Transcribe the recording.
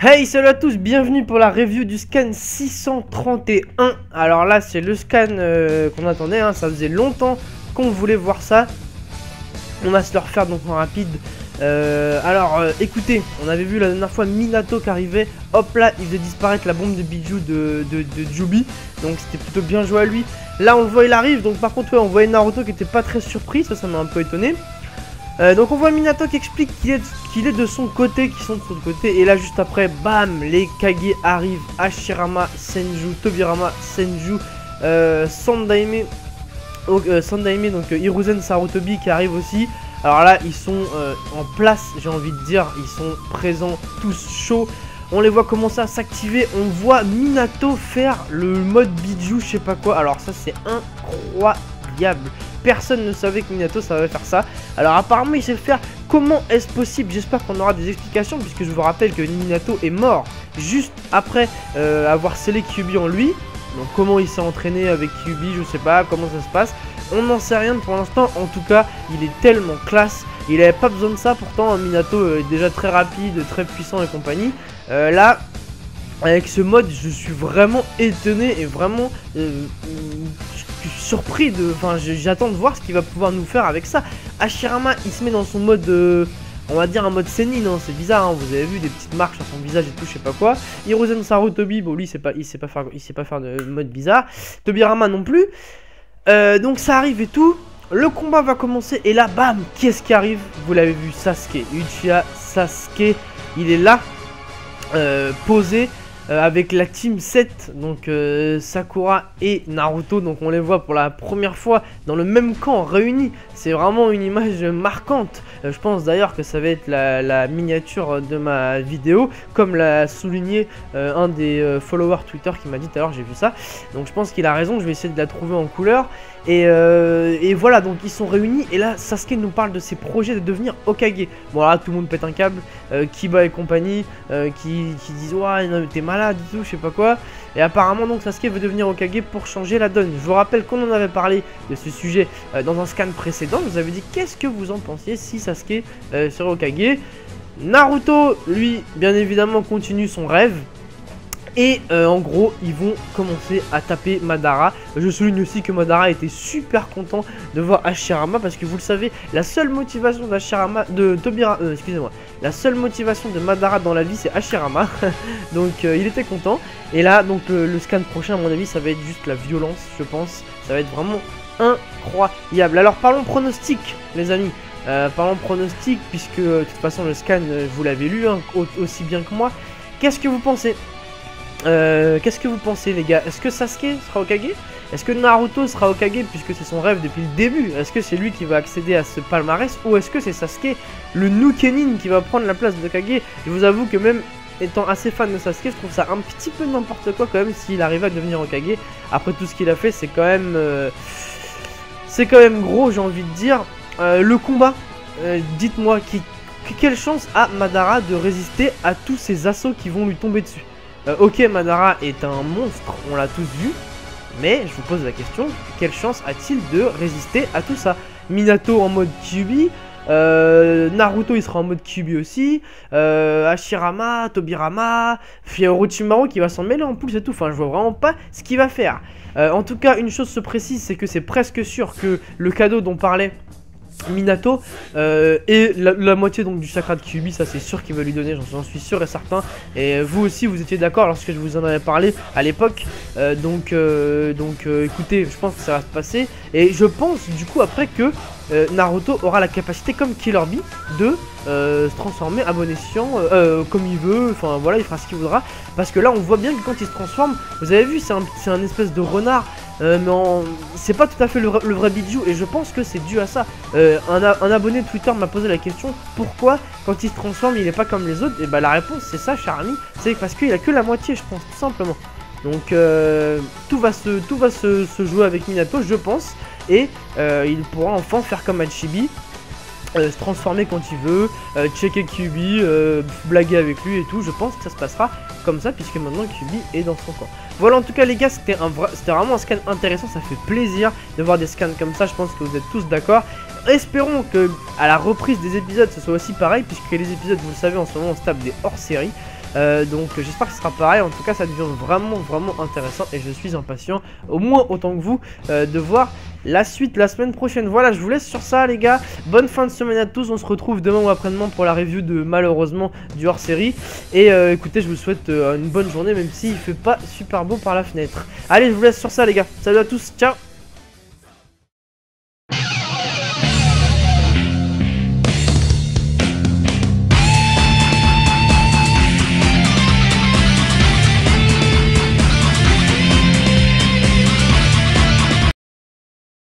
Hey, salut à tous, bienvenue pour la review du scan 631. Alors là, c'est le scan qu'on attendait, hein. Ça faisait longtemps qu'on voulait voir ça. On va se le refaire donc en rapide. Écoutez, on avait vu la dernière fois Minato qui arrivait. Hop là, il faisait disparaître la bombe de Bijou de Jubi. Donc c'était plutôt bien joué à lui. Là, on le voit, il arrive. Donc par contre, ouais, on voyait Naruto qui était pas très surpris. Ça m'a un peu étonné. Donc on voit Minato qui explique qu'il est de son côté, qu'ils sont de son côté. Et là juste après, bam, les Kage arrivent. Hashirama, Senju, Tobirama, Senju, Sandaime, donc Hiruzen Sarutobi qui arrive aussi. Alors là ils sont en place, j'ai envie de dire. Ils sont présents, tous chauds. On les voit commencer à s'activer. On voit Minato faire le mode Bijou, je sais pas quoi. Alors ça c'est incroyable. Personne ne savait que Minato savait faire ça. Alors apparemment il sait le faire. Comment est-ce possible? J'espère qu'on aura des explications, puisque je vous rappelle que Minato est mort juste après avoir scellé Kyuubi en lui. Donc comment il s'est entraîné avec Kyuubi, je sais pas comment ça se passe. On n'en sait rien pour l'instant. En tout cas il est tellement classe. Il avait pas besoin de ça. Pourtant Minato est déjà très rapide, très puissant et compagnie. Là avec ce mode je suis vraiment étonné et vraiment surpris de... Enfin j'attends de voir ce qu'il va pouvoir nous faire avec ça. Hashirama il se met dans son mode on va dire un mode Sennin, hein. C'est bizarre, hein. Vous avez vu des petites marques sur son visage et tout, je sais pas quoi. Hiruzen Sarutobi, bon lui il sait pas faire de mode bizarre. Tobirama non plus. Donc ça arrive et tout. Le combat va commencer et là bam, qu'est-ce qui arrive? Vous l'avez vu, Sasuke, Uchiha Sasuke, il est là posé avec la team 7, donc Sakura et Naruto. Donc on les voit pour la première fois dans le même camp réunis. C'est vraiment une image marquante. Je pense d'ailleurs que ça va être la miniature de ma vidéo, comme l'a souligné un des followers Twitter qui m'a dit tout à l'heure, j'ai vu ça. Donc je pense qu'il a raison, je vais essayer de la trouver en couleur. Et voilà, donc ils sont réunis. Et là Sasuke nous parle de ses projets de devenir Hokage. Bon là tout le monde pète un câble, Kiba et compagnie qui disent ouais t'es malade et tout, je sais pas quoi. Et apparemment donc Sasuke veut devenir Hokage pour changer la donne. Je vous rappelle qu'on en avait parlé de ce sujet dans un scan précédent. Je vous avais dit qu'est-ce que vous en pensiez si Sasuke serait Hokage. Naruto lui bien évidemment continue son rêve. Et en gros ils vont commencer à taper Madara. Je souligne aussi que Madara était super content de voir Hashirama, parce que vous le savez, la seule motivation d'Hashirama, excusez-moi, la seule motivation de Madara dans la vie c'est Hashirama. Donc il était content. Et là donc le scan prochain à mon avis ça va être juste la violence, je pense. Ça va être vraiment incroyable. Alors parlons pronostic les amis. Parlons pronostic, puisque de toute façon le scan vous l'avez lu hein, aussi bien que moi. Qu'est-ce que vous pensez? Les gars? Est-ce que Sasuke sera Hokage? Est-ce que Naruto sera Hokage, puisque c'est son rêve depuis le début? Est-ce que c'est lui qui va accéder à ce palmarès? Ou est-ce que c'est Sasuke, le Nukenin, qui va prendre la place de Hokage? Je vous avoue que même étant assez fan de Sasuke, je trouve ça un petit peu n'importe quoi quand même s'il arrive à devenir Hokage. Après tout ce qu'il a fait, c'est quand même gros, j'ai envie de dire. Le combat, dites-moi, quelle chance a Madara de résister à tous ces assauts qui vont lui tomber dessus? Ok, Madara est un monstre, on l'a tous vu, mais je vous pose la question, quelle chance a-t-il de résister à tout ça? Minato en mode Kyuubi, Naruto il sera en mode Kyuubi aussi, Hashirama, Tobirama, puis Orochimaru qui va s'en mêler en plus et tout. Enfin je vois vraiment pas ce qu'il va faire. En tout cas une chose se précise, c'est que c'est presque sûr que le cadeau dont parlait Minato et la moitié donc du chakra de Kyuubi, ça c'est sûr qu'il va lui donner, j'en suis sûr et certain. Et vous aussi vous étiez d'accord lorsque je vous en avais parlé à l'époque. Écoutez, je pense que ça va se passer. Et je pense du coup après que Naruto aura la capacité comme Killer Bee de se transformer à bon escient comme il veut. Enfin voilà, il fera ce qu'il voudra. Parce que là on voit bien que quand il se transforme, vous avez vu, c'est un espèce de renard. Mais c'est pas tout à fait le vrai Bijou. Et je pense que c'est dû à ça. Un abonné de Twitter m'a posé la question, pourquoi quand il se transforme il est pas comme les autres? Et bah la réponse c'est ça cher ami, c'est parce qu'il a que la moitié, je pense, tout simplement. Donc tout va se jouer avec Minato, je pense. Et il pourra enfin faire comme Hachibi, se transformer quand il veut, checker Kyuubi, blaguer avec lui et tout. Je pense que ça se passera comme ça, puisque maintenant Kyuubi est dans son camp. Voilà, en tout cas les gars, c'était vraiment un scan intéressant. Ça fait plaisir de voir des scans comme ça. Je pense que vous êtes tous d'accord. Espérons que à la reprise des épisodes ce soit aussi pareil, puisque les épisodes, vous le savez, en ce moment on se tape des hors-séries. Donc j'espère que ce sera pareil. En tout cas ça devient vraiment intéressant et je suis impatient, au moins autant que vous, de voir la suite la semaine prochaine. Voilà, je vous laisse sur ça les gars. Bonne fin de semaine à tous. On se retrouve demain ou après-demain pour la review de malheureusement du hors-série. Et écoutez, je vous souhaite une bonne journée, même s'il fait pas super beau par la fenêtre. Allez, je vous laisse sur ça les gars. Salut à tous, ciao.